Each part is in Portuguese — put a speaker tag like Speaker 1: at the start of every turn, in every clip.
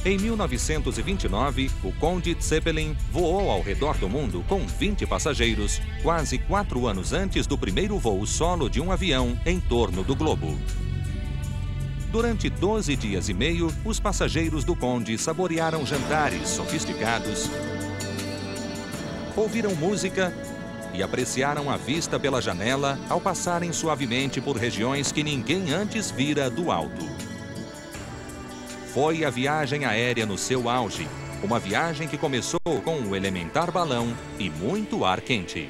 Speaker 1: Em 1929, o Conde Zeppelin voou ao redor do mundo com 20 passageiros, quase 4 anos antes do primeiro voo solo de um avião em torno do globo. Durante 12 dias e meio, os passageiros do Conde saborearam jantares sofisticados, ouviram música e apreciaram a vista pela janela ao passarem suavemente por regiões que ninguém antes vira do alto. Foi a viagem aérea no seu auge, uma viagem que começou com o elementar balão e muito ar quente.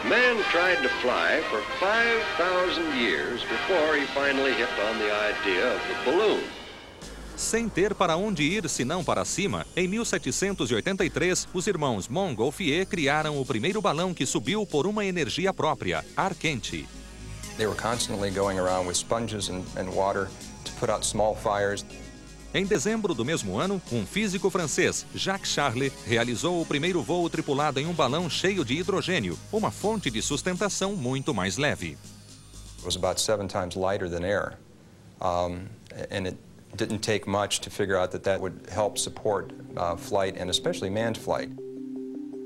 Speaker 2: Man tried to fly for 5,000 years before he finally hit on the idea of the balloon.
Speaker 1: Sem ter para onde ir senão para cima, em 1783, os irmãos Montgolfier criaram o primeiro balão que subiu por uma energia própria, ar quente.
Speaker 3: They were constantly going around with sponges and water to put out small fires.
Speaker 1: Em dezembro do mesmo ano, um físico francês, Jacques Charles, realizou o primeiro voo tripulado em um balão cheio de hidrogênio, uma fonte de sustentação muito mais leve.
Speaker 3: It was about 7 times lighter than air, and it didn't take much to figure out that would help support flight, and especially manned flight.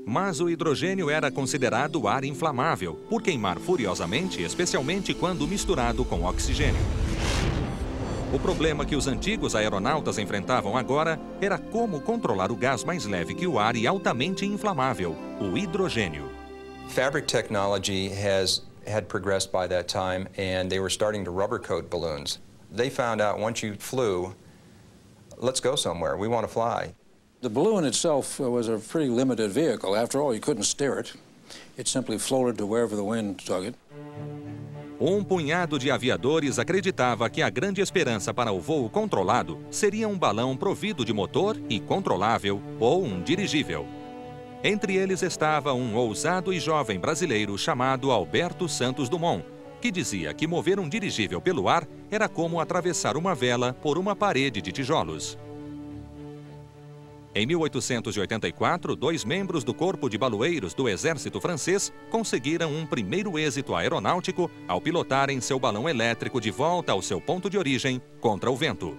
Speaker 1: Mas o hidrogênio era considerado ar inflamável, por queimar furiosamente, especialmente quando misturado com oxigênio. O problema que os antigos aeronautas enfrentavam agora era como controlar o gás mais leve que o ar e altamente inflamável, o hidrogênio.
Speaker 3: Fabric technology had progressed by that time, and they were starting to rubber coat balloons. They found out once you flew, let's go somewhere, we want to fly.
Speaker 4: The balloon itself was a pretty limited vehicle. After all, you couldn't steer it. It simply floated to wherever the wind took it.
Speaker 1: Um punhado de aviadores acreditava que a grande esperança para o voo controlado seria um balão provido de motor e controlável, ou um dirigível. Entre eles estava um ousado e jovem brasileiro chamado Alberto Santos Dumont, que dizia que mover um dirigível pelo ar era como atravessar uma vela por uma parede de tijolos. Em 1884, 2 membros do Corpo de Baloeiros do Exército Francês conseguiram um primeiro êxito aeronáutico ao pilotarem seu balão elétrico de volta ao seu ponto de origem contra o vento.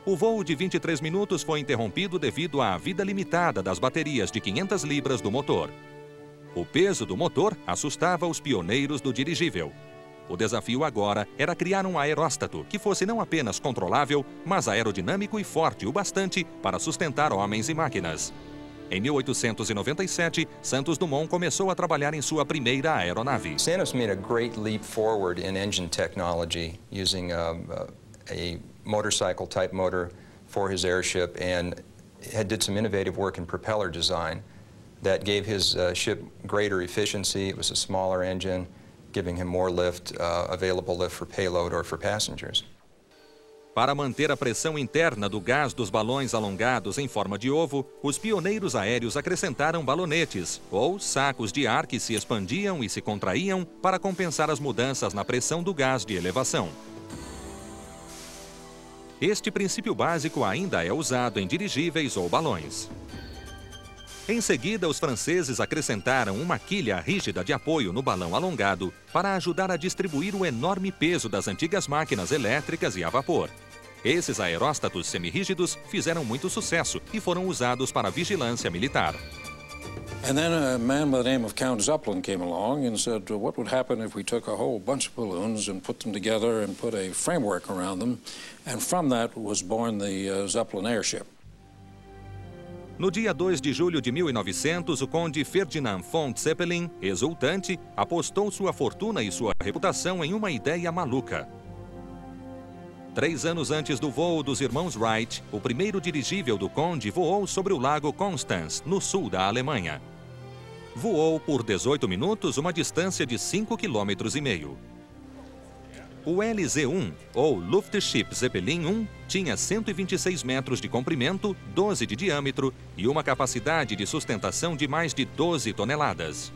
Speaker 1: O voo de 23 minutos foi interrompido devido à vida limitada das baterias de 500 libras do motor. O peso do motor assustava os pioneiros do dirigível. O desafio agora era criar um aeróstato que fosse não apenas controlável, mas aerodinâmico e forte o bastante para sustentar homens e máquinas. Em 1897, Santos Dumont começou a trabalhar em sua primeira aeronave.
Speaker 3: Santos made a great leap forward in engine technology using a motorcycle type motor for his airship, and did some innovative work in propeller design that gave his ship greater efficiency. It was a smaller engine, giving him more lift, available lift for payload or for passengers.
Speaker 1: Para manter a pressão interna do gás dos balões alongados em forma de ovo, os pioneiros aéreos acrescentaram balonetes, ou sacos de ar que se expandiam e se contraíam para compensar as mudanças na pressão do gás de elevação. Este princípio básico ainda é usado em dirigíveis ou balões. Em seguida, os franceses acrescentaram uma quilha rígida de apoio no balão alongado para ajudar a distribuir o enorme peso das antigas máquinas elétricas e a vapor. Esses aeróstatos semirrígidos fizeram muito sucesso e foram usados para vigilância militar.
Speaker 4: And then a man by the name of Count Zeppelin came along and said, what would happen if we took a whole bunch of balloons and put them together and put a framework around them? And from that was born the Zeppelin airship.
Speaker 1: No dia 2 de julho de 1900, o conde Ferdinand von Zeppelin, exultante, apostou sua fortuna e sua reputação em uma ideia maluca. 3 anos antes do voo dos irmãos Wright, o primeiro dirigível do conde voou sobre o lago Constance, no sul da Alemanha. Voou por 18 minutos uma distância de 5,5 km. O LZ-1, ou Luftschiff Zeppelin 1, tinha 126 metros de comprimento, 12 de diâmetro e uma capacidade de sustentação de mais de 12 toneladas.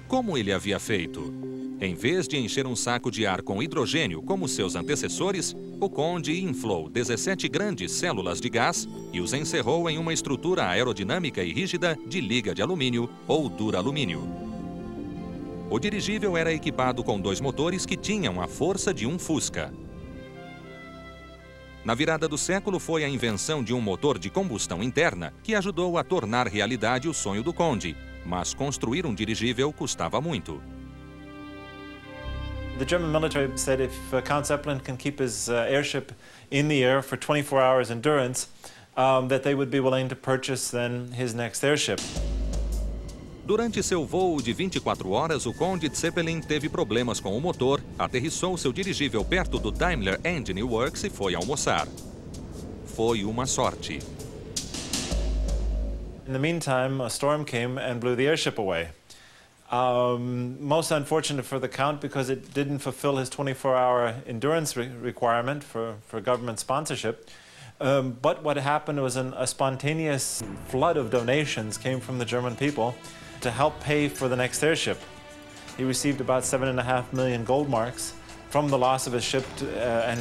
Speaker 1: Como ele havia feito? Em vez de encher um saco de ar com hidrogênio como seus antecessores, o conde inflou 17 grandes células de gás e os encerrou em uma estrutura aerodinâmica e rígida de liga de alumínio ou duralumínio. O dirigível era equipado com 2 motores que tinham a força de um Fusca. Na virada do século foi a invenção de um motor de combustão interna que ajudou a tornar realidade o sonho do Conde, mas construir um dirigível custava muito.
Speaker 5: The German military said if Count Zeppelin can keep his airship in the air for 24 hours endurance, that they would be willing to purchase then his next airship.
Speaker 1: Durante seu voo de 24 horas, o Conde Zeppelin teve problemas com o motor, aterrissou seu dirigível perto do Daimler Engine Works e foi almoçar. Foi uma sorte.
Speaker 5: In the meantime, a storm came and blew the airship away. Most unfortunate for the Count because it didn't fulfill his 24-hour endurance requirement for government sponsorship. But what happened was a spontaneous flood of donations came from the German people to help pay for the next airship. He received about 7.5 million gold marks from the loss of his ship and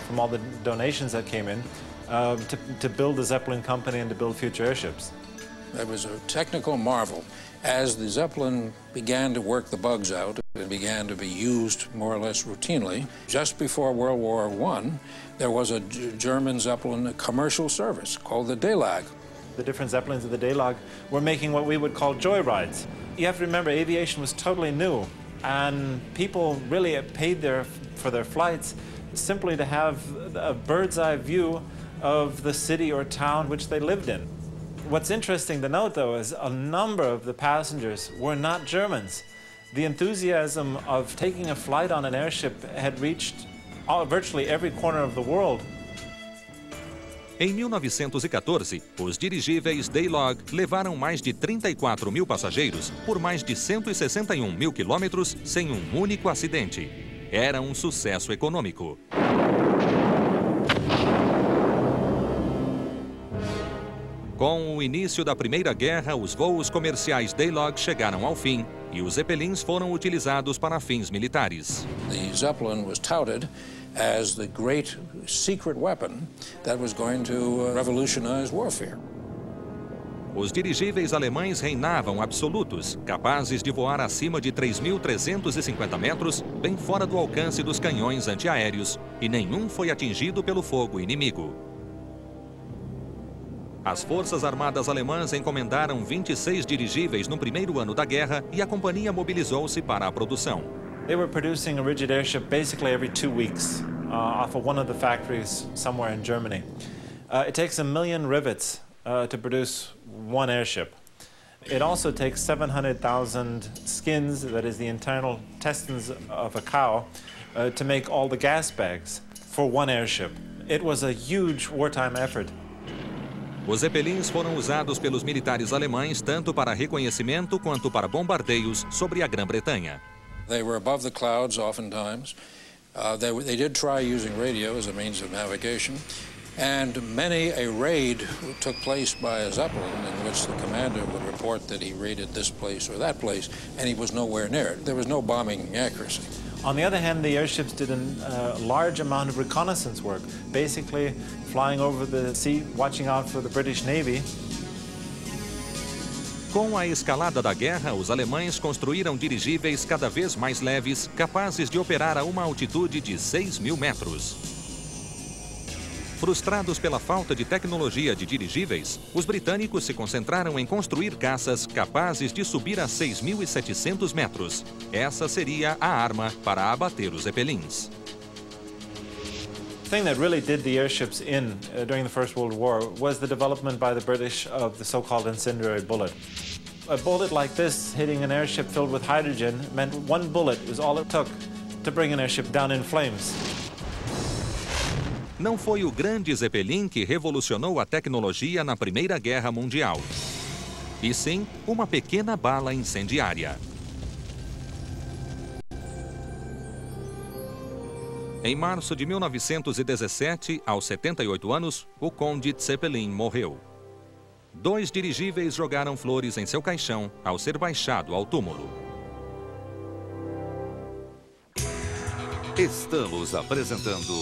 Speaker 5: from all the donations that came in to build the Zeppelin company and to build future airships.
Speaker 4: It was a technical marvel. As the Zeppelin began to work the bugs out, it began to be used more or less routinely. Just before World War I, there was a German Zeppelin commercial service called the DELAG.
Speaker 5: The different Zeppelins of the DELAG were making what we would call joyrides. You have to remember, aviation was totally new, and people really paid for their flights simply to have a bird's eye view of the city or town which they lived in. What's interesting to note, though, is a number of the passengers were not Germans. The enthusiasm of taking a flight on an airship had reached virtually every corner of the world.
Speaker 1: Em 1914, os dirigíveis DELAG levaram mais de 34 mil passageiros por mais de 161 mil quilômetros sem um único acidente. Era um sucesso econômico. Com o início da Primeira Guerra, os voos comerciais DELAG chegaram ao fim e os Zeppelins foram utilizados para fins militares.
Speaker 4: The Zeppelin was touted as the great secret weapon that was going to revolutionize warfare.
Speaker 1: Os dirigíveis alemães reinavam absolutos, capazes de voar acima de 3.350 metros, bem fora do alcance dos canhões antiaéreos, e nenhum foi atingido pelo fogo inimigo. As Forças Armadas Alemãs encomendaram 26 dirigíveis no primeiro ano da guerra e a companhia mobilizou-se para a produção.
Speaker 5: They were producing a rigid airship basically every 2 weeks off of one of the factories somewhere in Germany. It takes 1 million rivets to produce one airship. It also takes 700,000 skins, that is the internal intestines of a cow, to make all the gas bags for one airship. It was a huge wartime effort.
Speaker 1: Os Zeppelins foram usados pelos militares alemães tanto para reconhecimento quanto para bombardeios sobre a Grã-Bretanha.
Speaker 4: They were above the clouds oftentimes. They did try using radio as a means of navigation. And many a raid took place by a Zeppelin in which the commander would report that he raided this place or that place, and he was nowhere near it. There was no bombing accuracy.
Speaker 5: On the other hand, the airships did a large amount of reconnaissance work, basically flying over the sea, watching out for the British Navy.
Speaker 1: Com a escalada da guerra, os alemães construíram dirigíveis cada vez mais leves, capazes de operar a uma altitude de 6.000 metros. Frustrados pela falta de tecnologia de dirigíveis, os britânicos se concentraram em construir caças capazes de subir a 6.700 metros. Essa seria a arma para abater os Zeppelins.
Speaker 5: The thing that really did the airships in during the First World War was the development by the British of the so-called incendiary bullet. A bullet like this hitting an airship filled with hydrogen meant one bullet was all it took to bring an airship down in flames.
Speaker 1: Não foi o grande Zeppelin que revolucionou a tecnologia na Primeira Guerra Mundial, e sim uma pequena bala incendiária. Em março de 1917, aos 78 anos, o Conde Zeppelin morreu. 2 dirigíveis jogaram flores em seu caixão ao ser baixado ao túmulo.
Speaker 6: Estamos apresentando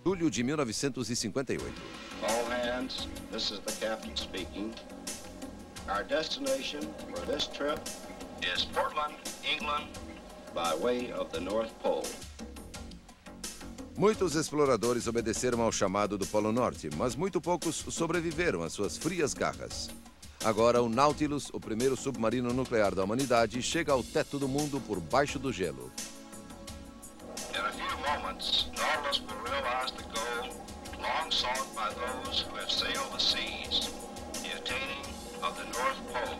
Speaker 6: julho de 1958.
Speaker 2: All hands, this is the captain speaking. Our destination for this trip is Portland, England, by way of the North Pole.
Speaker 6: Muitos exploradores obedeceram ao chamado do Polo Norte, mas muito poucos sobreviveram às suas frias garras. Agora, o Nautilus, o primeiro submarino nuclear da humanidade, chega ao teto do mundo por baixo do gelo.
Speaker 2: In a few moments, Nautilus will realize the goal long sought by those who have sailed the seas, the attaining of the North Pole.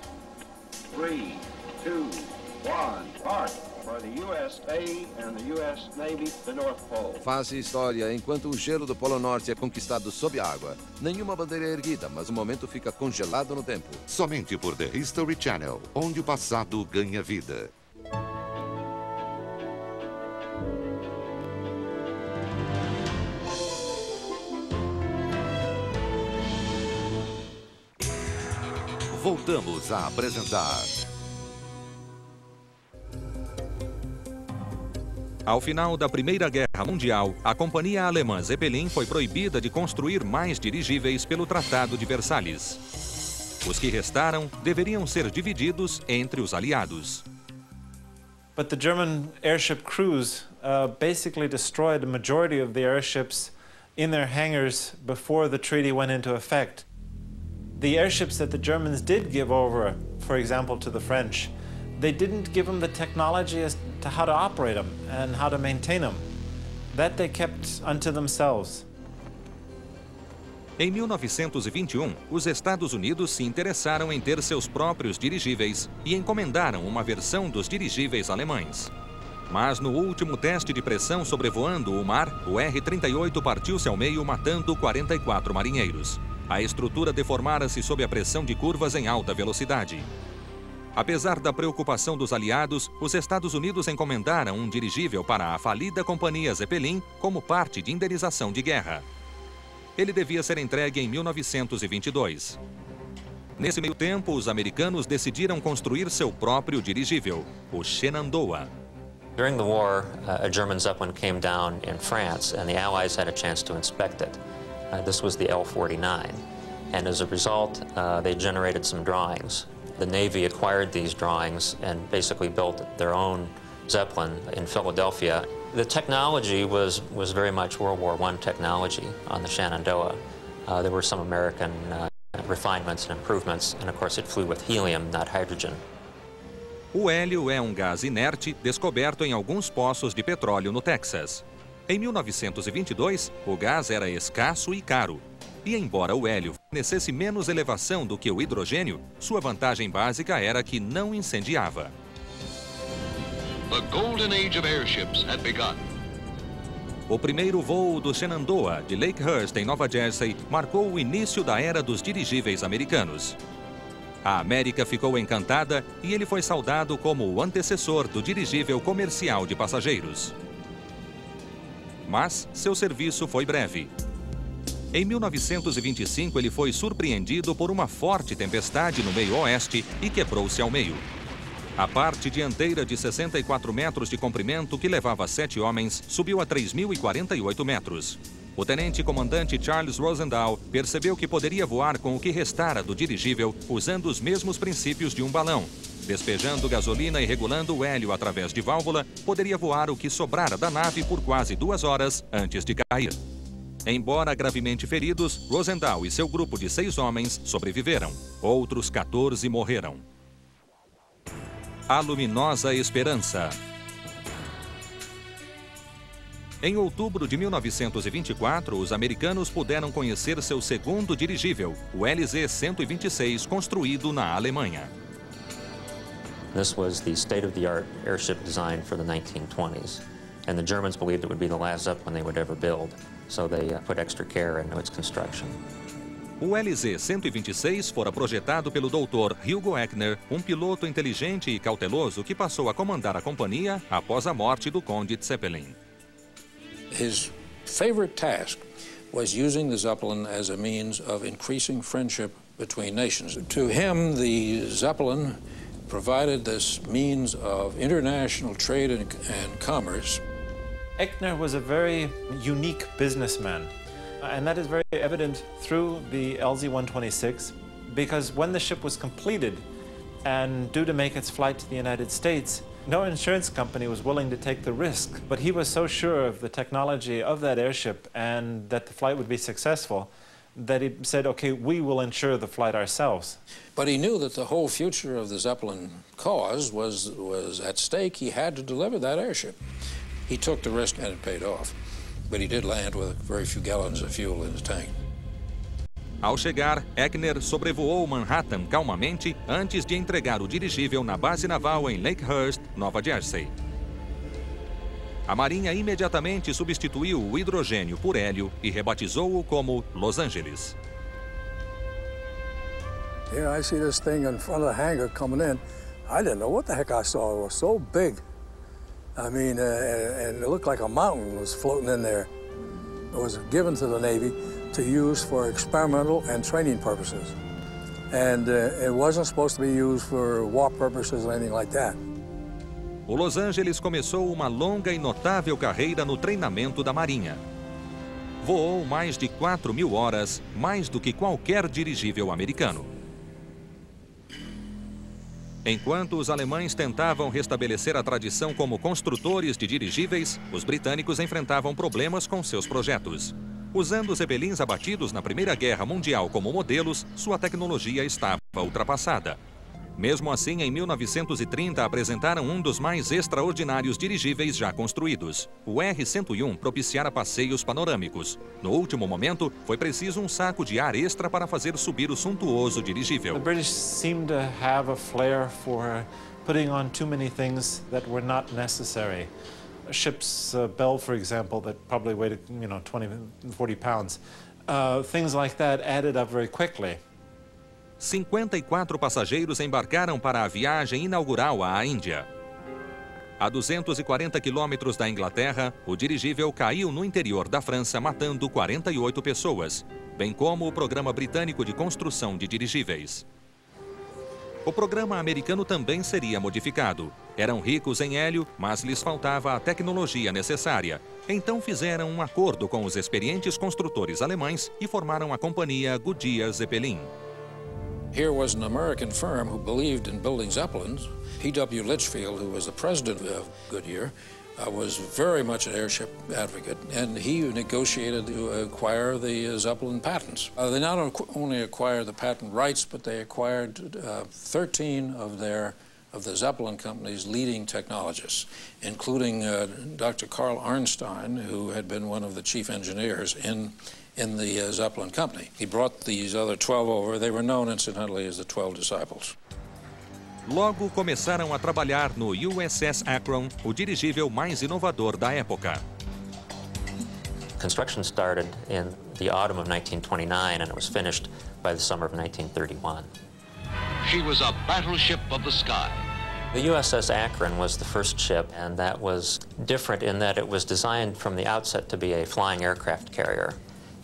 Speaker 2: 3, 2, 1, march for the USA and the US Navy, the North Pole.
Speaker 6: Faz história enquanto o gelo do Polo Norte é conquistado sob a água. Nenhuma bandeira é erguida, mas o momento fica congelado no tempo.
Speaker 7: Somente por The History Channel, onde o passado ganha vida. Voltamos a apresentar.
Speaker 1: Ao final da Primeira Guerra Mundial, a companhia alemã Zeppelin foi proibida de construir mais dirigíveis pelo Tratado de Versalhes. Os que restaram deveriam ser divididos entre os aliados.
Speaker 5: But the German airship crews basically destroyed the majority of the airships in their hangars before the treaty went into effect. The airships that the Germans did give over, for example, to the French, they didn't give them the technology as to how to operate them and how to maintain them. That they kept unto themselves.
Speaker 1: Em 1921, os Estados Unidos se interessaram em ter seus próprios dirigíveis e encomendaram uma versão dos dirigíveis alemães. Mas no último teste de pressão sobrevoando o mar, o R-38 partiu-se ao meio, matando 44 marinheiros. A estrutura deformara-se sob a pressão de curvas em alta velocidade. Apesar da preocupação dos aliados, os Estados Unidos encomendaram um dirigível para a falida companhia Zeppelin como parte de indenização de guerra. Ele devia ser entregue em 1922. Nesse meio tempo, os americanos decidiram construir seu próprio dirigível, o Shenandoah.
Speaker 8: During the war, a German Zeppelin came down in France, and the Allies had a chance to inspect it. This was the L-49, and as a result, they generated some drawings. The Navy acquired these drawings and basically built their own Zeppelin in Philadelphia. The technology was very much World War I technology on the Shenandoah. There were some American refinements and improvements, and of course it flew with helium, not hydrogen.
Speaker 1: O hélio é um gás inerte descoberto em alguns poços de petróleo no Texas. Em 1922, o gás era escasso e caro. E embora o hélio fornecesse menos elevação do que o hidrogênio, sua vantagem básica era que não incendiava.
Speaker 2: The golden age of airships had begun.
Speaker 1: O primeiro voo do Shenandoah de Lakehurst, em Nova Jersey, marcou o início da era dos dirigíveis americanos. A América ficou encantada e ele foi saudado como o antecessor do dirigível comercial de passageiros. Mas seu serviço foi breve. Em 1925, ele foi surpreendido por uma forte tempestade no meio oeste e quebrou-se ao meio. A parte dianteira de 64 metros de comprimento, que levava 7 homens, subiu a 3.048 metros. O tenente-comandante Charles Rosendahl percebeu que poderia voar com o que restara do dirigível usando os mesmos princípios de um balão. Despejando gasolina e regulando o hélio através de válvula, poderia voar o que sobrara da nave por quase 2 horas antes de cair. Embora gravemente feridos, Rosendahl e seu grupo de 6 homens sobreviveram. Outros 14 morreram. A luminosa esperança. Em outubro de 1924, os americanos puderam conhecer seu segundo dirigível, o LZ-126, construído na Alemanha.
Speaker 8: This was the state-of-the-art airship design for the 1920s, and the Germans believed it would be the last Zeppelin they would ever build, so they put extra care into its construction.
Speaker 1: O LZ-126 fora projetado pelo Dr. Hugo Eckner, um piloto inteligente e cauteloso que passou a comandar a companhia após a morte do Conde Zeppelin.
Speaker 4: His favorite task was using the Zeppelin as a means of increasing friendship between nations. To him, the Zeppelin provided this means of international trade and commerce.
Speaker 5: Eckner was a very unique businessman, and that is very evident through the LZ-126, because when the ship was completed, And due to make its flight to the United States, no insurance company was willing to take the risk. But he was so sure of the technology of that airship and that the flight would be successful that he said, okay, we will insure the flight ourselves.
Speaker 4: But he knew that the whole future of the Zeppelin cause was at stake. He had to deliver that airship. He took the risk and it paid off. But he did land with very few gallons of fuel in his tank.
Speaker 1: Ao chegar, Eckner sobrevoou Manhattan calmamente antes de entregar o dirigível na base naval em Lakehurst, Nova Jersey. A Marinha imediatamente substituiu o hidrogênio por hélio e rebatizou-o como Los Angeles.
Speaker 9: Here I see this thing in front of the hangar coming in. I didn't know what the heck I saw. It was so big. I mean, and it looked like a mountain was floating in there. It was given to the Navy to use for experimental and training purposes. And it wasn't supposed to be used for war purposes or anything like that.
Speaker 1: O Los Angeles começou uma longa e notável carreira no treinamento da Marinha. Voou mais de 4.000 horas, mais do que qualquer dirigível americano. Enquanto os alemães tentavam restabelecer a tradição como construtores de dirigíveis, os britânicos enfrentavam problemas com seus projetos. Usando Zeppelins abatidos na Primeira Guerra Mundial como modelos, sua tecnologia estava ultrapassada. Mesmo assim, em 1930, apresentaram um dos mais extraordinários dirigíveis já construídos. O R-101 propiciara passeios panorâmicos. No último momento, foi preciso um saco de ar extra para fazer subir o suntuoso dirigível.
Speaker 5: The British seemed to have a flair for putting on too many things that were not necessary. A ship's bell, for example, that probably weighed, 20, 40 pounds. Things like that added up very quickly.
Speaker 1: 54 passageiros embarcaram para a viagem inaugural à Índia. A 240 quilômetros da Inglaterra, o dirigível caiu no interior da França, matando 48 pessoas, bem como o programa britânico de construção de dirigíveis. O programa americano também seria modificado. Eram ricos em hélio, mas lhes faltava a tecnologia necessária. Então fizeram um acordo com os experientes construtores alemães e formaram a companhia Goodyear Zeppelin.
Speaker 4: Here was an American firm who believed in building Zeppelins. P.W. Litchfield, who was the president of Goodyear, was very much an airship advocate, and he negotiated to acquire the Zeppelin patents. They not only acquired the patent rights, but they acquired 13 of the Zeppelin company's leading technologists, including Dr. Carl Arnstein, who had been one of the chief engineers in the Zeppelin company. He brought these other 12 over. They were known, incidentally, as the 12 Disciples.
Speaker 1: Logo começaram a trabalhar no USS Akron, o dirigível mais inovador da época.
Speaker 8: Construction started in the autumn of 1929 and it was finished by the summer of 1931.
Speaker 2: She was a battleship of the sky.
Speaker 8: The USS Akron was the first ship, and that was different in that it was designed from the outset to be a flying aircraft carrier.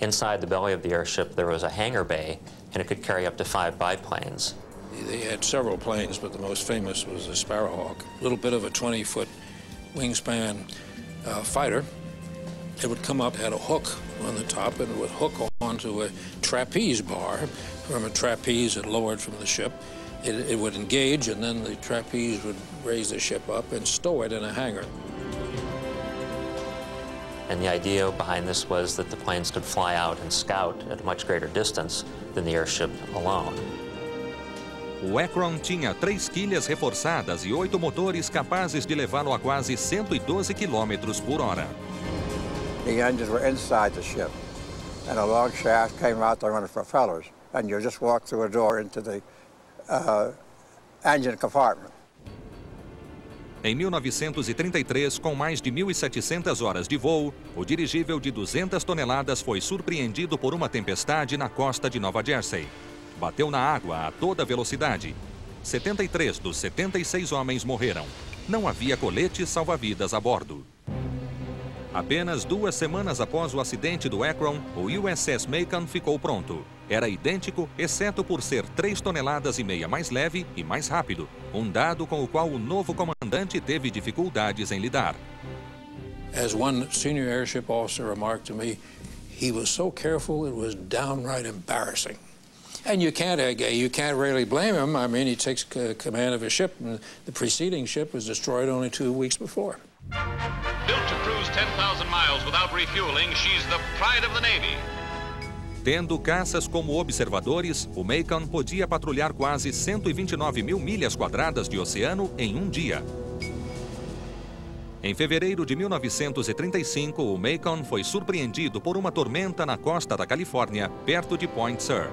Speaker 8: Inside the belly of the airship, there was a hangar bay, and it could carry up to 5 biplanes.
Speaker 4: They had several planes, but the most famous was the Sparrowhawk. A little bit of a 20-foot wingspan fighter. It would come up, had a hook on the top, and it would hook onto a trapeze bar. From a trapeze, it lowered from the ship. It would engage, and then the trapeze would raise the ship up and stow it in a hangar.
Speaker 8: And the idea behind this was that the planes could fly out and scout at a much greater distance than the airship alone.
Speaker 1: O Akron tinha 3 quilhas reforçadas e 8 motores capazes de levá-lo a quase 112 km por hora.
Speaker 9: The engines were inside the ship, and a long shaft came out there on the propellers, and you just walk through a door into the engine compartment.
Speaker 1: Em 1933, com mais de 1.700 horas de voo, o dirigível de 200 toneladas foi surpreendido por uma tempestade na costa de Nova Jersey. Bateu na água a toda velocidade. 73 dos 76 homens morreram. Não havia coletes salva-vidas a bordo. Apenas 2 semanas após o acidente do Akron, o USS Macon ficou pronto. Era idêntico, exceto por ser 3,5 toneladas mais leve e mais rápido, um dado com o qual o novo comandante teve dificuldades em lidar.
Speaker 4: As one senior airship officer remarked to me, he was so careful it was downright embarrassing. And you can't really blame him. I mean, he takes command of a ship, and the preceding ship was destroyed only 2 weeks before.
Speaker 10: Built to cruise 10,000 miles without refueling, she's the pride of the Navy.
Speaker 1: Tendo caças como observadores, o Macon podia patrulhar quase 129 mil milhas quadradas de oceano em um dia. Em fevereiro de 1935, o Macon foi surpreendido por uma tormenta na costa da Califórnia, perto de Point Sur.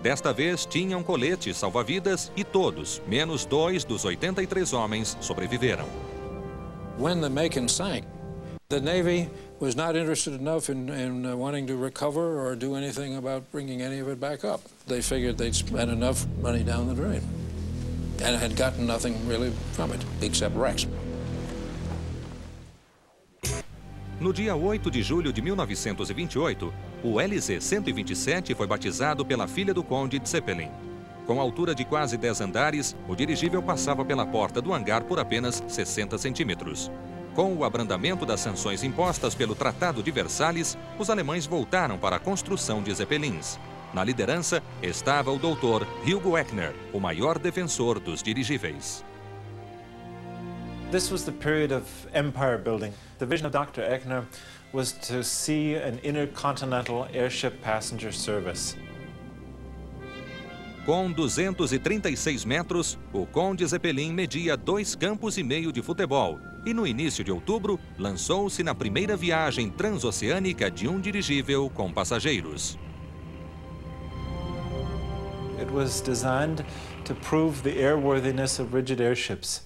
Speaker 1: Desta vez, tinham coletes salva-vidas e todos, menos 2 dos 83 homens, sobreviveram.
Speaker 4: When the Macon sank, the Navy was not interested enough in wanting to recover or do anything about bringing any of it back up. They figured they'd spent enough money down the drain and had gotten nothing really from it, except wrecks.
Speaker 1: No dia 8 de julho de 1928, o LZ-127 foi batizado pela filha do conde de Zeppelin. Com altura de quase 10 andares, o dirigível passava pela porta do hangar por apenas 60 centímetros. Com o abrandamento das sanções impostas pelo Tratado de Versalhes, os alemães voltaram para a construção de Zeppelins. Na liderança estava o Dr. Hugo Echner, o maior defensor dos dirigíveis.
Speaker 5: This was the period of empire building. The vision of Dr. Echner was to see an intercontinental airship passenger service.
Speaker 1: Com 236 metros, o Conde Zeppelin media 2,5 campos de futebol e, no início de outubro, lançou-se na primeira viagem transoceânica de um dirigível com passageiros.
Speaker 5: It was designed to prove the airworthiness of rigid airships.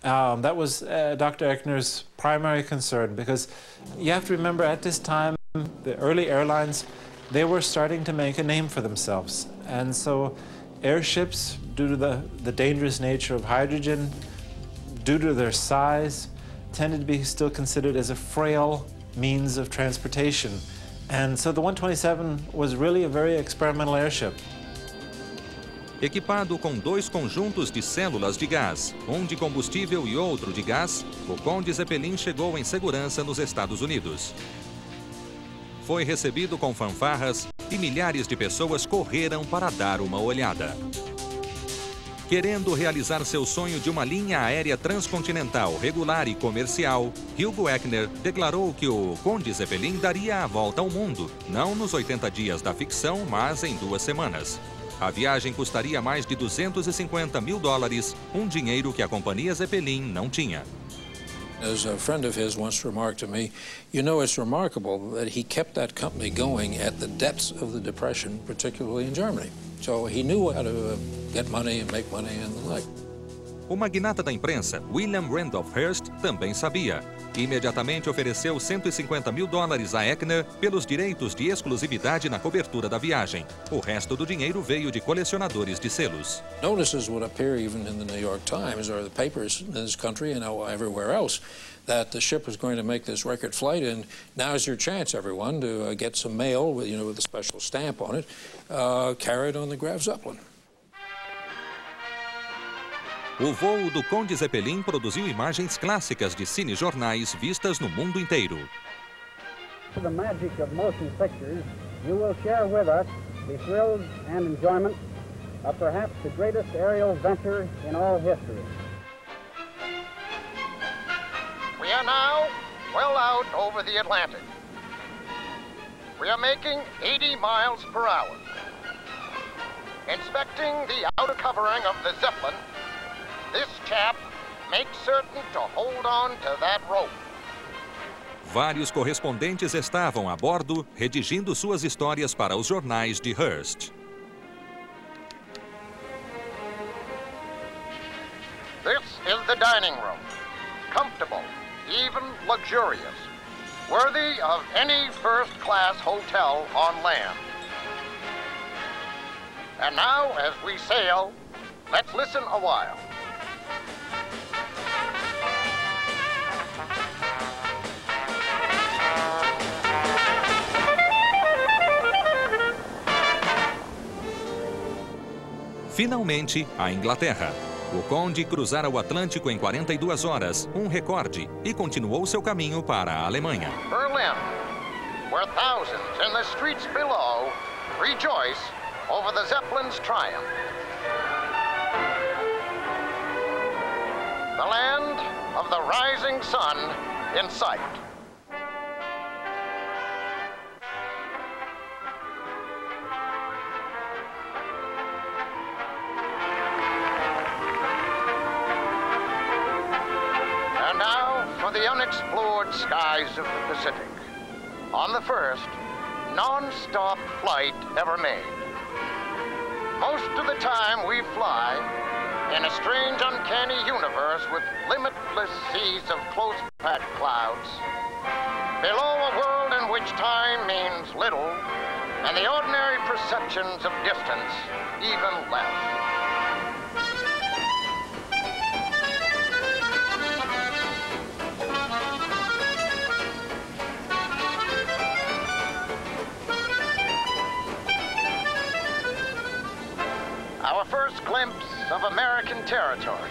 Speaker 5: That was Dr. Echner's primary concern, because you have to remember at this time, the early airlines, they were starting to make a name for themselves. And so airships, due to the dangerous nature of hydrogen, due to their size, tended to be still considered as a frail means of transportation. And so the 127 was really a very experimental airship.
Speaker 1: Equipado com 2 conjuntos de células de gás, um de combustível e outro de gás, o Conde Zeppelin chegou em segurança nos Estados Unidos. Foi recebido com fanfarras e milhares de pessoas correram para dar uma olhada. Querendo realizar seu sonho de uma linha aérea transcontinental regular e comercial, Hugo Echner declarou que o Conde Zeppelin daria a volta ao mundo, não nos 80 dias da ficção, mas em 2 semanas. A viagem custaria mais de $250 mil, um dinheiro que a companhia Zeppelin não tinha.
Speaker 4: As a friend of his once remarked to me, you know, it's remarkable that he kept that company going at the depths of the Depression, particularly in Germany. So he knew how to get money and make money and the like.
Speaker 1: O magnata da imprensa, William Randolph Hearst, também sabia. Imediatamente ofereceu $150 mil a Echner pelos direitos de exclusividade na cobertura da viagem. O resto do dinheiro veio de colecionadores de selos.
Speaker 4: Notices would appear even in the New York Times or the papers in this country and everywhere else that the ship was going to make this record flight, and now's your chance, everyone, to get some mail with, with a special stamp on it, carried on the Graf Zeppelin.
Speaker 1: O voo do Conde Zeppelin produziu imagens clássicas de cinejornais vistas no mundo inteiro.
Speaker 11: The magic of motion pictures, you will share with us the thrills and enjoyment of perhaps the greatest aerial venture in all history.
Speaker 2: We are now well out over the Atlantic. We are making 80 miles per hour. Inspecting the outer covering of the Zeppelin, this chap makes certain to hold on to that rope.
Speaker 1: Vários correspondentes estavam a bordo, redigindo suas histórias para os jornais de Hearst.
Speaker 2: This is the dining room. Comfortable, even luxurious. Worthy of any first-class hotel on land. And now, as we sail, let's listen a while.
Speaker 1: Finalmente, a Inglaterra. O Conde cruzara o Atlântico em 42 horas, um recorde, e continuou seu caminho para a Alemanha.
Speaker 2: Berlin, where thousands in the streets below
Speaker 12: rejoice over the Zeppelin's triumph. The land of the rising sun in sight. And now for the unexplored skies of the Pacific. On the first non-stop flight ever made. Most of the time we fly in a strange, uncanny universe with limitless seas of close-packed clouds, below a world in which time means little, and the ordinary perceptions of distance even less. Our first glimpse of American territory.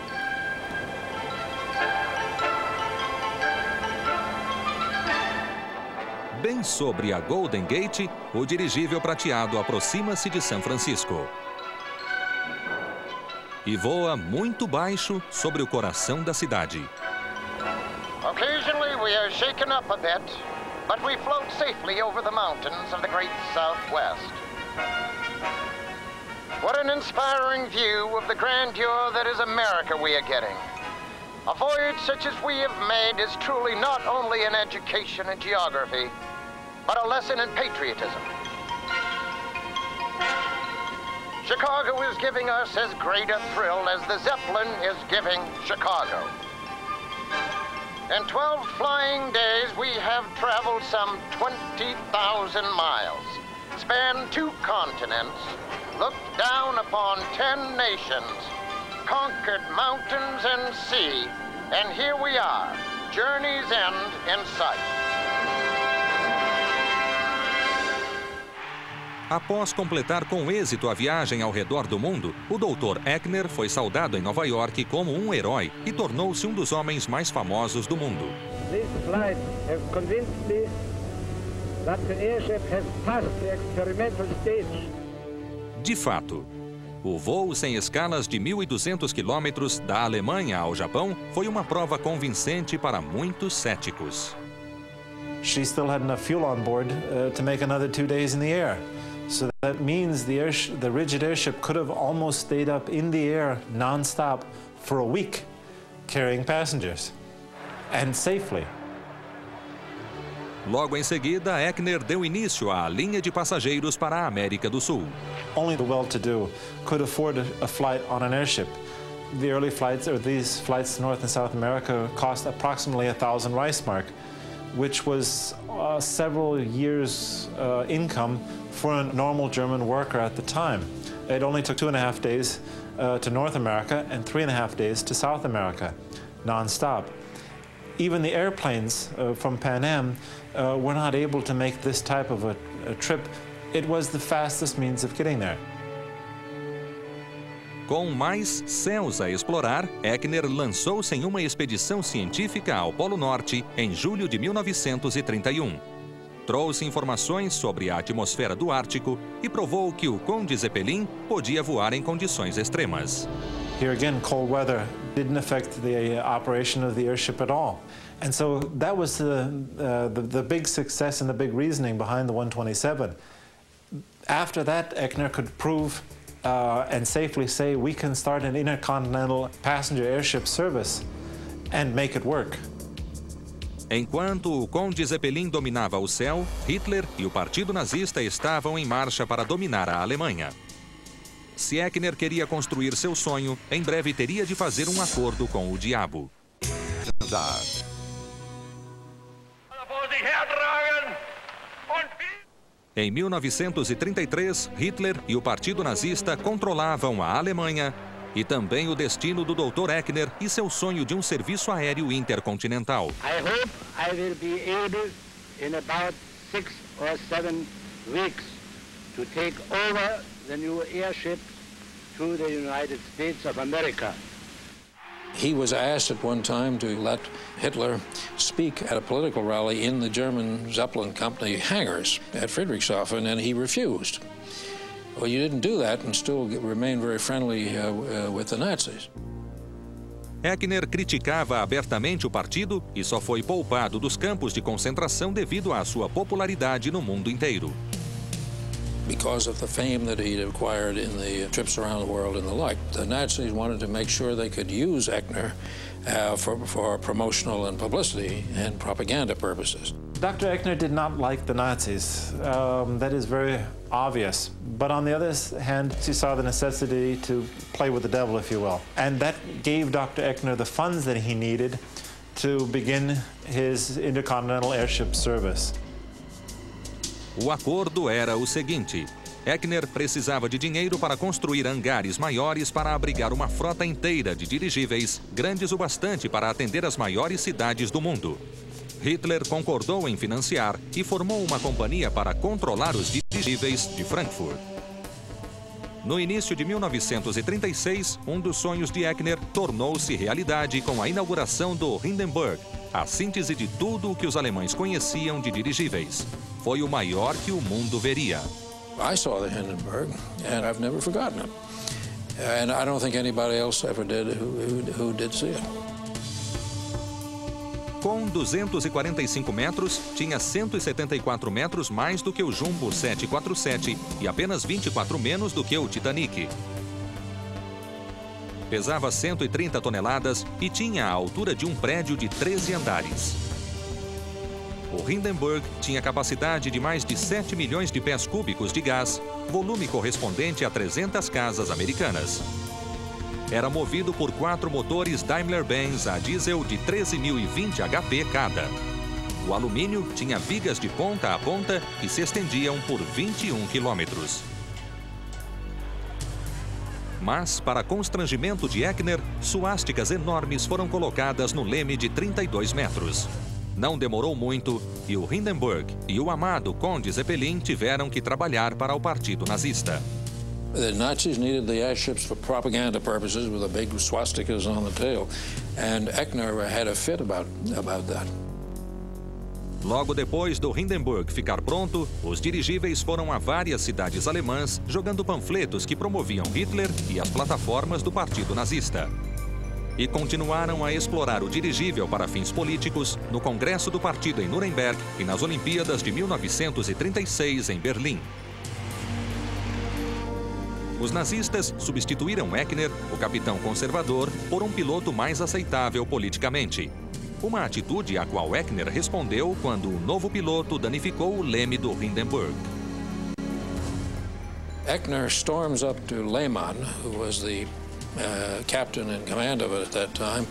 Speaker 1: Bem sobre a Golden Gate, o dirigível prateado aproxima-se de São Francisco. E voa muito baixo sobre o coração da cidade.
Speaker 12: Occasionally we are shaken up a bit, but we float safely over the mountains of the great Southwest. What an inspiring view of the grandeur that is America we are getting. A voyage such as we have made is truly not only an education in geography, but a lesson in patriotism. Chicago is giving us as great a thrill as the Zeppelin is giving Chicago. In 12 flying days, we have traveled some 20,000 miles, spanned 2 continents, looked down upon 10 nations, conquered mountains and sea, and here we are, journey's end in sight.
Speaker 1: Após completar com êxito a viagem ao redor do mundo, o Dr. Eckner foi saudado em Nova York como um herói e tornou-se um dos homens mais famosos do mundo.
Speaker 11: This flight has convinced me that the airship has passed the experimental stage.
Speaker 1: De fato, o voo sem escalas de 1.200 quilômetros da Alemanha ao Japão foi uma prova convincente para muitos céticos.
Speaker 5: She still had enough fuel on board to make another 2 days in the air. So that means the rigid airship could have almost stayed up in the air non-stop for a week, carrying passengers, and safely.
Speaker 1: Logo em seguida, Eckner deu início à linha de passageiros para a América do Sul.
Speaker 5: Only the well-to-do could afford a flight on an airship. The early flights, or these flights to North and South America, cost approximately 1,000 Reichsmark, which was several years' income for a normal German worker at the time. It only took 2.5 days to North America and 3.5 days to South America, non-stop. Even the airplanes from Pan Am were not able to make this type of a trip. It was the fastest means of getting there.
Speaker 1: Com mais céus a explorar, Eckner lançou-se em uma expedição científica ao Polo Norte em julho de 1931. Trouxe informações sobre a atmosfera do Ártico e provou que o Conde Zeppelin podia voar em condições extremas.
Speaker 5: Here again, cold weather didn't affect the operation of the airship at all. And so that was the big success and the big reasoning behind the 127. After that, Eckner could prove and safely say we can start an intercontinental passenger airship service and make it work.
Speaker 1: Enquanto o Conde Zeppelin dominava o céu, Hitler e o Partido Nazista estavam em marcha para dominar a Alemanha. Se Eckner queria construir seu sonho, em breve teria de fazer um acordo com o diabo. Em 1933, Hitler e o Partido Nazista controlavam a Alemanha e também o destino do Dr. Eckner e seu sonho de um serviço aéreo intercontinental.
Speaker 11: I hope I will be able, in about 6 or 7 weeks, to take over the new airship to the United States of America.
Speaker 4: He was asked at one time to let Hitler speak at a political rally in the German Zeppelin Company hangars at Friedrichshafen, and he refused. Well, you didn't do that and still remain very friendly with the Nazis.
Speaker 1: Echner criticava abertamente o partido e só foi poupado dos campos de concentração devido à sua popularidade no mundo inteiro.
Speaker 4: Because of the fame that he'd acquired in the trips around the world and the like, the Nazis wanted to make sure they could use Echner for promotional and publicity and propaganda purposes.
Speaker 5: Dr. Echner did not like the Nazis. That is very obvious. But on the other hand, he saw the necessity to play with the devil, if you will. And that gave Dr. Echner the funds that he needed to begin his intercontinental airship service.
Speaker 1: O acordo era o seguinte: Echner precisava de dinheiro para construir hangares maiores para abrigar uma frota inteira de dirigíveis, grandes o bastante para atender as maiores cidades do mundo. Hitler concordou em financiar e formou uma companhia para controlar os dirigíveis de Frankfurt. No início de 1936, um dos sonhos de Echner tornou-se realidade com a inauguração do Hindenburg, a síntese de tudo o que os alemães conheciam de dirigíveis. Foi o maior que o mundo veria.
Speaker 4: I saw the Hindenburg, and I've never forgotten it. And I don't think anybody else ever did who did see it.
Speaker 1: Com 245 metros, tinha 174 metros mais do que o Jumbo 747 e apenas 24 menos do que o Titanic. Pesava 130 toneladas e tinha a altura de um prédio de 13 andares. O Hindenburg tinha capacidade de mais de 7 milhões de pés cúbicos de gás, volume correspondente a 300 casas americanas. Era movido por 4 motores Daimler-Benz a diesel de 13.020 HP cada. O alumínio tinha vigas de ponta a ponta que se estendiam por 21 quilômetros. Mas, para constrangimento de Echner, suásticas enormes foram colocadas no leme de 32 metros. Não demorou muito e o Hindenburg e o amado Conde Zeppelin tiveram que trabalhar para o partido nazista.
Speaker 4: The Nazis needed the airships for propaganda purposes with the big swastikas on the tail, and Echner had a fit about that.
Speaker 1: Logo depois do Hindenburg ficar pronto, os dirigíveis foram a várias cidades alemãs jogando panfletos que promoviam Hitler e as plataformas do partido nazista. E continuaram a explorar o dirigível para fins políticos no Congresso do Partido em Nuremberg e nas Olimpíadas de 1936 em Berlim. Os nazistas substituíram Echner, o capitão conservador, por um piloto mais aceitável politicamente. Uma atitude à qual Echner respondeu quando o novo piloto danificou o leme do Hindenburg.
Speaker 4: Echner storms up to Lehmann, who was the captain in command of it at that time,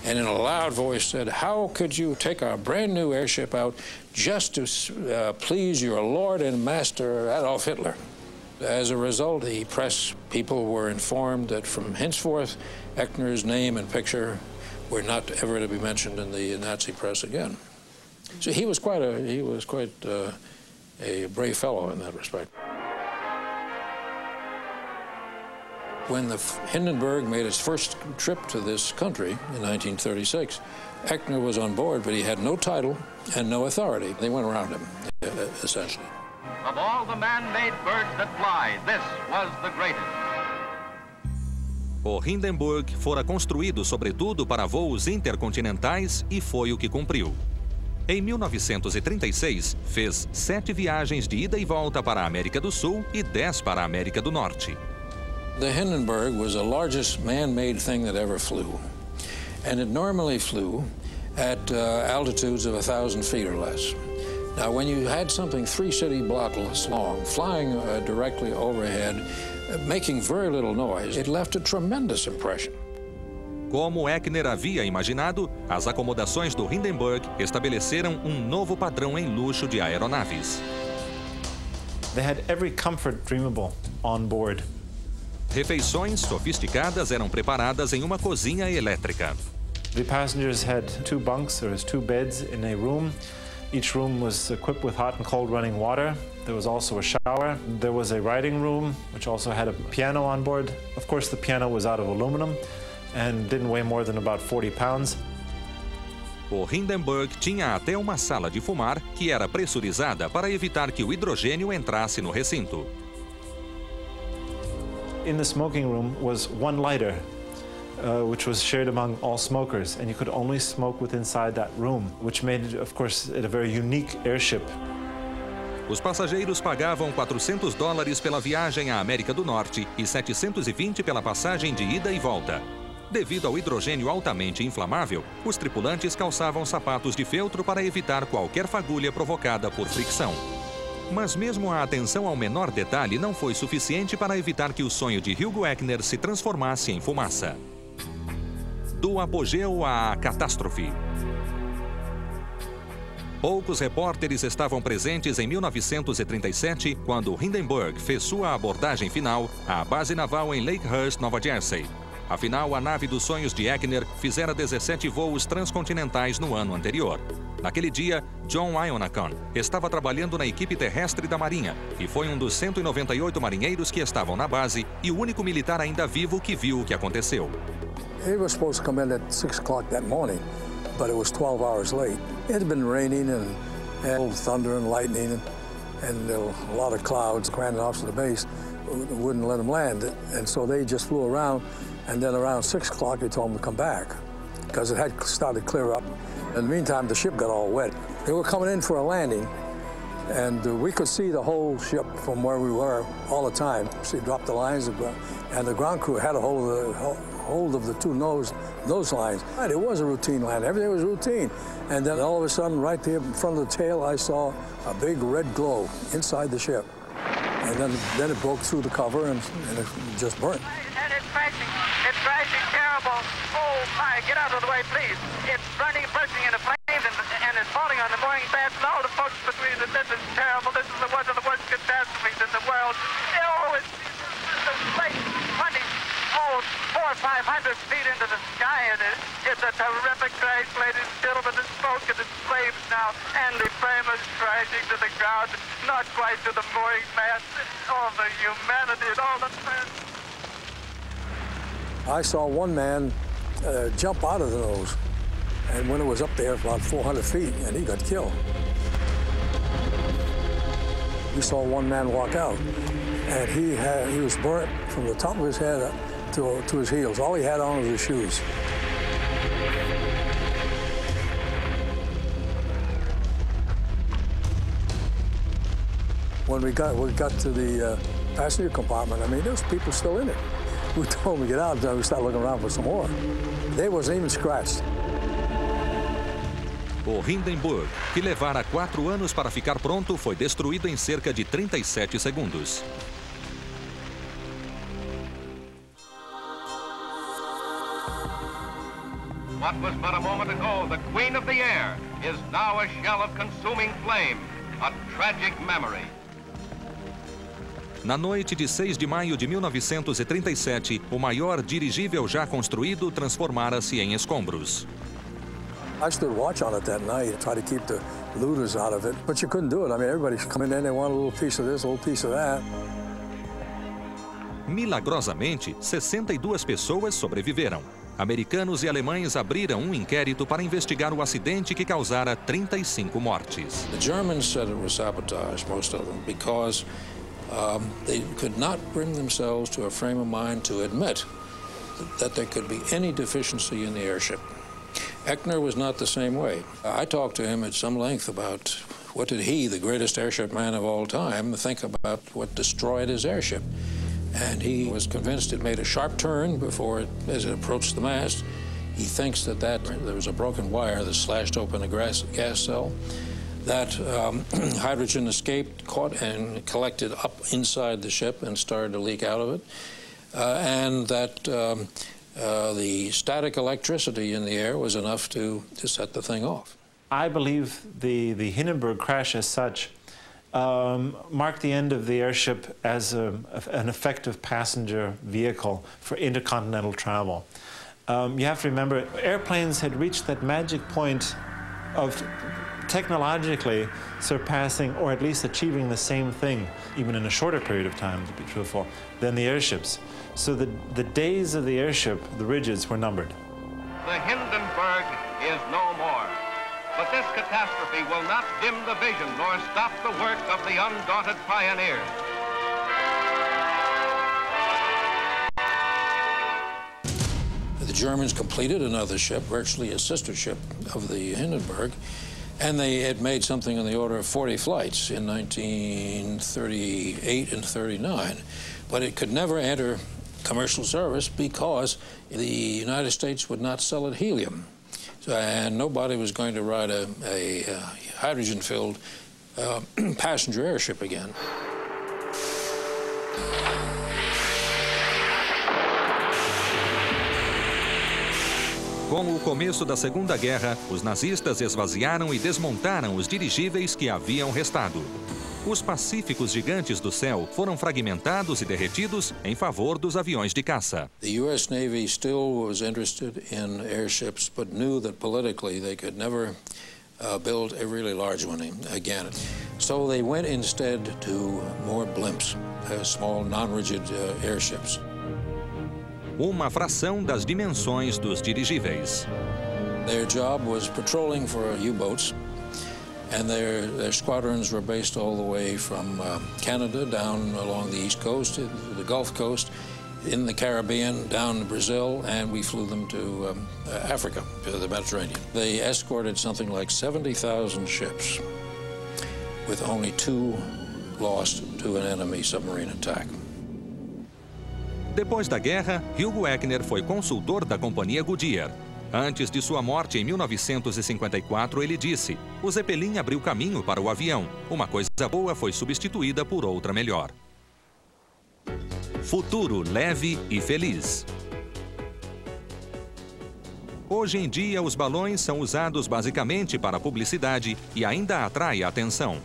Speaker 4: and in a loud voice said, "How could you take our brand new airship out just to please your Lord and Master Adolf Hitler?" As a result, the press people were informed that from henceforth, Echner's name and picture were not ever to be mentioned in the Nazi press again. So he was quite a brave fellow in that respect. When the Hindenburg made its first trip to this country in 1936, Echner was on board, but he had no title and no authority. They went around him, essentially.
Speaker 10: Of all the man-made birds that fly, this was the greatest.
Speaker 1: O Hindenburg fora construído sobretudo para voos intercontinentais e foi o que cumpriu. Em 1936, fez 7 viagens de ida e volta para a América do Sul e 10 para a América do Norte.
Speaker 4: The Hindenburg was the largest man-made thing that ever flew. And it normally flew at altitudes of 1,000 feet or less. Now, when you had something 3 city blocks long, flying directly overhead, making very little noise, it left a tremendous impression.
Speaker 1: Como Echner havia imaginado, as acomodações do Hindenburg estabeleceram um novo padrão em luxo de aeronaves.
Speaker 5: They had every comfort dreamable on board.
Speaker 1: Refeições sofisticadas eram preparadas em uma cozinha elétrica.
Speaker 5: The passengers had 2 bunks, or 2 beds in a room. Each room was equipped with hot and cold running water. There was also a shower. There was a writing room, which also had a piano on board. Of course, the piano was out of aluminum, and didn't weigh more than about 40 pounds.
Speaker 1: O Hindenburg tinha até uma sala de fumar que era pressurizada para evitar que o hidrogênio entrasse no recinto.
Speaker 5: In the smoking room was one lighter, which was shared among all smokers, and you could only smoke with inside that room, which made, of course, it a very unique airship.
Speaker 1: Os passageiros pagavam $400 pela viagem à América do Norte e $720 pela passagem de ida e volta. Devido ao hidrogênio altamente inflamável, os tripulantes calçavam sapatos de feltro para evitar qualquer fagulha provocada por fricção. Mas mesmo a atenção ao menor detalhe não foi suficiente para evitar que o sonho de Hugo Eckner se transformasse em fumaça. Do apogeu à catástrofe. Poucos repórteres estavam presentes em 1937, quando Hindenburg fez sua abordagem final à base naval em Lakehurst, Nova Jersey. Afinal, a nave dos sonhos de Eckner fizera 17 voos transcontinentais no ano anterior. Naquele dia, John Ionacon estava trabalhando na equipe terrestre da Marinha e foi um dos 198 marinheiros que estavam na base e o único militar ainda vivo que viu o que aconteceu.
Speaker 9: He was supposed to come in at 6 o'clock that morning, but it was 12 hours late. It had been raining and thunder and lightning and a lot of clouds. The commanding officer of the base wouldn't let them land, and so they just flew around. And then around 6 o'clock, they told them to come back because it had started to clear up. In the meantime, the ship got all wet. They were coming in for a landing, and we could see the whole ship from where we were all the time. So they dropped the lines, and the ground crew had a hold of the two nose lines. It was a routine landing. Everything was routine. And then all of a sudden, right there in front of the tail, I saw a big red glow inside the ship. And then it broke through the cover and it just burnt.
Speaker 13: And it's crashing terrible. Oh my, get out of the way, please. It's burning, bursting into flames and it's falling on the mooring mast and all the folks between us. This is terrible. This is one of the worst catastrophes in the world. Oh, it's the place 400 or 500 feet into the sky, and it's a terrific crash, ladies and gentlemen. The smoke and the flames now, and the frame is crashing to the ground, not quite to the mooring mast. All the humanity and all the friends.
Speaker 9: I saw one man jump out of the nose, and when it was up there about 400 feet, and he got killed. We saw one man walk out, and he was burnt from the top of his head up to his heels. All he had on was his shoes. When we got to the passenger compartment, I mean, there was people still in it. We told them to get out, and we started looking around for some more. They wasn't even scratched.
Speaker 1: O Hindenburg, que levara 4 anos para ficar pronto, foi destruído em cerca de 37 segundos.
Speaker 2: What was but a moment ago the queen of the air is now a shell of consuming flame, a tragic memory.
Speaker 1: Na noite de 6 de maio de 1937, o maior dirigível já construído transformara-se em escombros.
Speaker 9: I stood watch on it that night, try to keep the looters out of it, but you couldn't do it. I mean, everybody's coming in, they want a little piece of this, a little piece of that.
Speaker 1: Milagrosamente, 62 pessoas sobreviveram. Americanos e alemães abriram um inquérito para investigar o acidente que causara 35 mortes.
Speaker 4: The Germans said it was sabotage, most of them, because they could not bring themselves to a frame of mind to admit that there could be any deficiency in the airship. Eckner was not the same way. I talked to him at some length about what did he, the greatest airship man of all time, think about what destroyed his airship. And he was convinced it made a sharp turn as it approached the mast. He thinks that there was a broken wire that slashed open a gas cell. That hydrogen escaped, caught and collected up inside the ship and started to leak out of it. And that the static electricity in the air was enough to set the thing off.
Speaker 5: I believe the Hindenburg crash as such marked the end of the airship as an effective passenger vehicle for intercontinental travel. You have to remember, airplanes had reached that magic point of technologically surpassing or at least achieving the same thing, even in a shorter period of time, to be truthful, than the airships. So the days of the airship, the Ridges, were numbered.
Speaker 10: The Hindenburg is no more. But this catastrophe will not dim the vision nor stop the work of the undaunted pioneers.
Speaker 4: The Germans completed another ship, virtually a sister ship of the Hindenburg, and they had made something on the order of 40 flights in 1938 and 39. But it could never enter commercial service because the United States would not sell it helium. And nobody was going to ride a hydrogen-filled passenger airship again.
Speaker 1: Com o começo da Segunda Guerra, os nazistas esvaziaram e desmontaram os dirigíveis que haviam restado. Os pacíficos gigantes do céu foram fragmentados e derretidos em favor dos aviões de caça.
Speaker 4: The U.S. Navy still was interested in airships, but knew that politically they could never build a really large one again. So they went instead to more blimps, small non-rigid airships.
Speaker 1: Uma fração das dimensões dos dirigíveis.
Speaker 4: Their job was patrolling for U-boats. And their squadrons were based all the way from Canada down along the East Coast, to the Gulf Coast, in the Caribbean, down to Brazil, and we flew them to Africa, to the Mediterranean. They escorted something like 70,000 ships, with only 2 lost to an enemy submarine attack.
Speaker 1: Depois da guerra, Hugh Wegner foi consultor da companhia Goodyear. Antes de sua morte em 1954, ele disse: "O Zeppelin abriu caminho para o avião. Uma coisa boa foi substituída por outra melhor." Futuro leve e feliz. Hoje em dia, os balões são usados basicamente para publicidade e ainda atrai a atenção.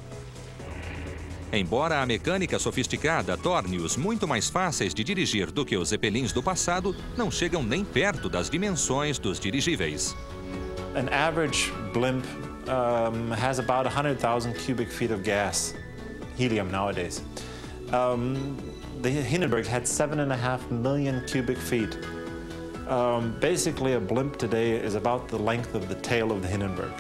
Speaker 1: Embora a mecânica sofisticada torne-os muito mais fáceis de dirigir do que os Zeppelins do passado, não chegam nem perto das dimensões dos dirigíveis.
Speaker 5: An average blimp has about 100,000 cubic feet of gas, helium nowadays. The Hindenburg had 7.5 million cubic feet. Basically, a blimp today is about the length of the tail of the Hindenburg.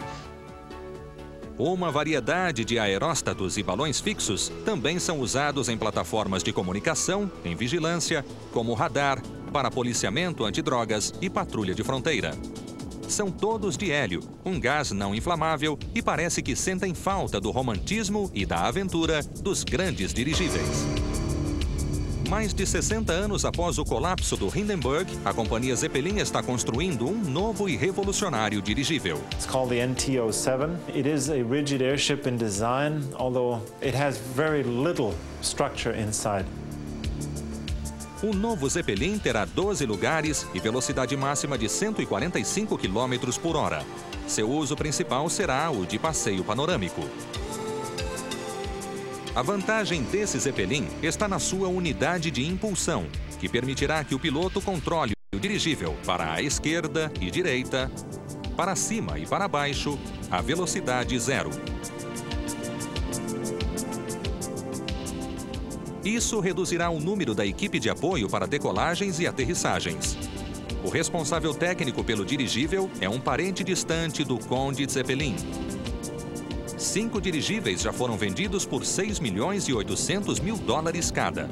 Speaker 1: Uma variedade de aeróstatos e balões fixos também são usados em plataformas de comunicação, em vigilância, como radar, para policiamento antidrogas e patrulha de fronteira. São todos de hélio, um gás não inflamável, e parece que sentem falta do romantismo e da aventura dos grandes dirigíveis. Mais de 60 anos após o colapso do Hindenburg, a companhia Zeppelin está construindo um novo e revolucionário dirigível.
Speaker 5: It's called the NT-07. It is a rigid airship in design, although it has very little structure inside.
Speaker 1: O novo Zeppelin terá 12 lugares e velocidade máxima de 145 km por hora. Seu uso principal será o de passeio panorâmico. A vantagem desse Zeppelin está na sua unidade de impulsão, que permitirá que o piloto controle o dirigível para a esquerda e direita, para cima e para baixo, a velocidade zero. Isso reduzirá o número da equipe de apoio para decolagens e aterrissagens. O responsável técnico pelo dirigível é um parente distante do Conde Zeppelin. 5 dirigíveis já foram vendidos por $6.800.000 cada.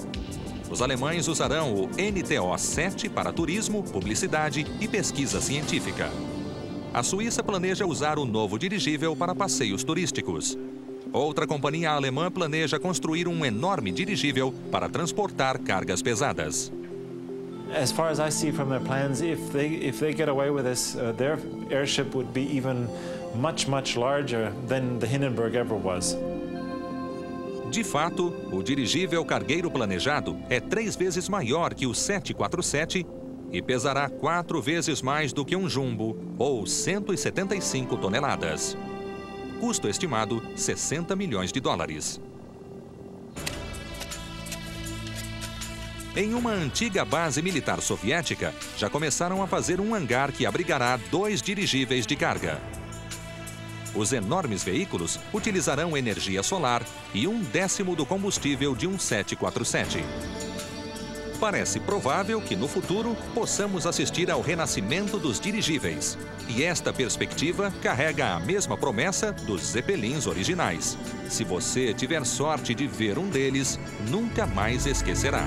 Speaker 1: Os alemães usarão o NTO-7 para turismo, publicidade e pesquisa científica. A Suíça planeja usar o novo dirigível para passeios turísticos. Outra companhia alemã planeja construir um enorme dirigível para transportar cargas pesadas.
Speaker 5: As far as I see from their plans, if they get away with this, their airship would be even much larger than the Hindenburg ever was.
Speaker 1: De fato, o dirigível cargueiro planejado é 3 vezes maior que o 747 e pesará 4 vezes mais do que um jumbo, ou 175 toneladas. Custo estimado, $60 milhões. Em uma antiga base militar soviética, já começaram a fazer um hangar que abrigará 2 dirigíveis de carga. Os enormes veículos utilizarão energia solar e 1/10 do combustível de um 747. Parece provável que, no futuro, possamos assistir ao renascimento dos dirigíveis. E esta perspectiva carrega a mesma promessa dos Zeppelins originais. Se você tiver sorte de ver um deles, nunca mais esquecerá.